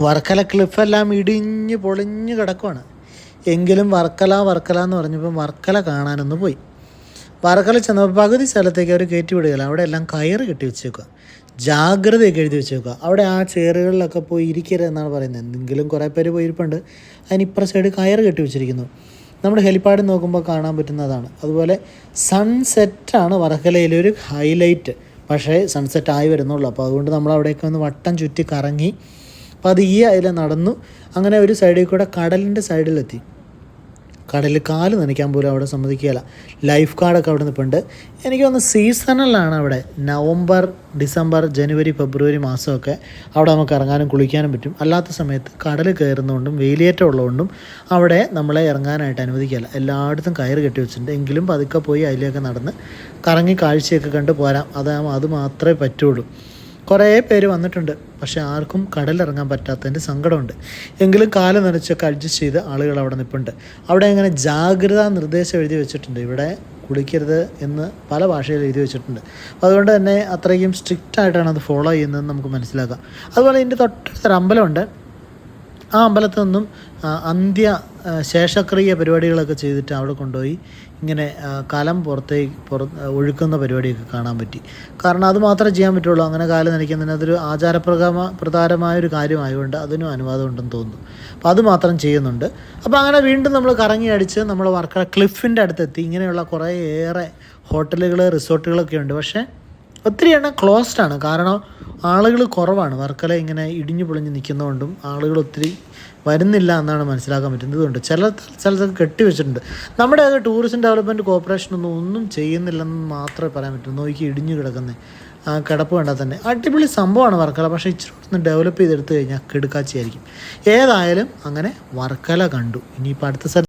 വർക്കല ക്ലിഫെല്ലാം ഇടിഞ്ഞ് പൊളിഞ്ഞ് കിടക്കുവാണ്. എങ്കിലും വർക്കല എന്ന് പറഞ്ഞപ്പോൾ വർക്കല കാണാനൊന്ന് പോയി. വർക്കല ചെന്നപ്പോൾ പകുതി സ്ഥലത്തേക്ക് അവർ കയറ്റി വിടുകയില്ല. അവിടെ എല്ലാം കയറ് കെട്ടി വെച്ചേക്കുക, ജാഗ്രതയൊക്കെ എഴുതി വെച്ചേക്കുക. അവിടെ ആ ചെയറുകളിലൊക്കെ പോയി ഇരിക്കരുത് എന്നാണ് പറയുന്നത്. എന്തെങ്കിലും കുറേ പേര് പോയിരിപ്പുണ്ട്. അതിനിപ്പുറ സൈഡ് കയറ് കെട്ടി വെച്ചിരിക്കുന്നു. നമ്മുടെ ഹെലിപ്പാഡിൽ നോക്കുമ്പോൾ കാണാൻ പറ്റുന്നതാണ്. അതുപോലെ സൺസെറ്റാണ് വർക്കലയിലെ ഒരു ഹൈലൈറ്റ്. പക്ഷേ സൺസെറ്റ് ആയി വരുന്നുള്ളൂ. അപ്പോൾ അതുകൊണ്ട് നമ്മൾ അവിടേക്ക് ഒന്ന് വട്ടം ചുറ്റി കറങ്ങി പതിയെ അതിൽ നടന്നു. അങ്ങനെ ഒരു സൈഡിൽ കൂടെ കടലിൻ്റെ സൈഡിലെത്തി. കടലിൽ കാല് നനയ്ക്കാൻ പോലും അവിടെ സമ്മതിക്കുകയില്ല. ലൈഫ് ഗാർഡൊക്കെ അവിടെ നിൽപ്പുണ്ട്. എനിക്ക് തോന്നുന്നു സീസണലാണ് അവിടെ. നവംബർ, ഡിസംബർ, ജനുവരി, ഫെബ്രുവരി മാസമൊക്കെ അവിടെ നമുക്ക് ഇറങ്ങാനും കുളിക്കാനും പറ്റും. അല്ലാത്ത സമയത്ത് കടൽ കയറുന്നതുകൊണ്ടും വെയിലേറ്റം ഉള്ളതുകൊണ്ടും അവിടെ നമ്മളെ ഇറങ്ങാനായിട്ട് അനുവദിക്കുകയില്ല. എല്ലായിടത്തും കയറ് കെട്ടി വെച്ചിട്ടുണ്ട്. എങ്കിലും പതുക്കെ പോയി അതിലേക്ക് നടന്ന് കറങ്ങി കാഴ്ചയൊക്കെ കണ്ട് പോരാം. അത് മാത്രമേ പറ്റുള്ളൂ. കുറേ പേര് വന്നിട്ടുണ്ട്. പക്ഷേ ആർക്കും കടലിറങ്ങാൻ പറ്റാത്തതിൻ്റെ സങ്കടമുണ്ട്. എങ്കിലും കാല് നനച്ചൊക്കെ അഡ്ജസ്റ്റ് ചെയ്ത് ആളുകൾ അവിടെ നിൽപ്പുണ്ട്. അവിടെ ഇങ്ങനെ ജാഗ്രതാ നിർദ്ദേശം എഴുതി വെച്ചിട്ടുണ്ട്. ഇവിടെ കുളിക്കരുത് എന്ന് പല ഭാഷയിൽ എഴുതി വെച്ചിട്ടുണ്ട്. അതുകൊണ്ട് തന്നെ അത്രയും സ്ട്രിക്റ്റായിട്ടാണ് അത് ഫോളോ ചെയ്യുന്നതെന്ന് നമുക്ക് മനസ്സിലാക്കാം. അതുപോലെ ഇതിൻ്റെ തൊട്ടടുത്തൊരു അമ്പലമുണ്ട്. ആ അമ്പലത്തിൽ നിന്നും ശേഷക്രിയ പരിപാടികളൊക്കെ ചെയ്തിട്ട് അവിടെ കൊണ്ടുപോയി ഇങ്ങനെ കലം ഒഴുക്കുന്ന പരിപാടിയൊക്കെ കാണാൻ പറ്റി. കാരണം അത് മാത്രമേ ചെയ്യാൻ പറ്റുള്ളൂ. അങ്ങനെ കാല് നനയ്ക്കുന്നതിന് അതൊരു പ്രധാനമായൊരു കാര്യമായതുകൊണ്ട് അതിനും അനുവാദം ഉണ്ടെന്ന് തോന്നുന്നു. അപ്പോൾ അത് മാത്രം ചെയ്യുന്നുണ്ട്. അപ്പോൾ അങ്ങനെ വീണ്ടും നമ്മൾ കറങ്ങി അടിച്ച് നമ്മൾ വർക്കല ക്ലിഫിൻ്റെ അടുത്തെത്തി. ഇങ്ങനെയുള്ള കുറേയേറെ ഹോട്ടലുകൾ, റിസോർട്ടുകളൊക്കെ ഉണ്ട്. പക്ഷേ ഒത്തിരി എണ്ണം ക്ലോസ്ഡ് ആണ്. കാരണം ആളുകൾ കുറവാണ്. വർക്കല ഇങ്ങനെ ഇടിഞ്ഞു പൊളിഞ്ഞ് നിൽക്കുന്നതുകൊണ്ടും ആളുകൾ ഒത്തിരി വരുന്നില്ല എന്നാണ് മനസ്സിലാക്കാൻ പറ്റുന്നതുകൊണ്ട് ചില സ്ഥലത്തൊക്കെ കെട്ടിവെച്ചിട്ടുണ്ട്. നമ്മുടെ ടൂറിസം ഡെവലപ്മെൻറ്റ് കോർപ്പറേഷനൊന്നും ചെയ്യുന്നില്ലെന്ന് മാത്രമേ പറയാൻ പറ്റൂ. നോക്കി ഇടിഞ്ഞു കിടക്കുന്നത് കിടപ്പ് കണ്ടാൽ തന്നെ അടിപൊളി സംഭവമാണ് വർക്കല. പക്ഷേ ഇച്ചിരി ഒന്ന് ഡെവലപ്പ് ചെയ്തെടുത്ത് കഴിഞ്ഞാൽ കിടുക്കാച്ചിയായിരിക്കും. ഏതായാലും അങ്ങനെ വർക്കല കണ്ടു. ഇനിയിപ്പോൾ അടുത്ത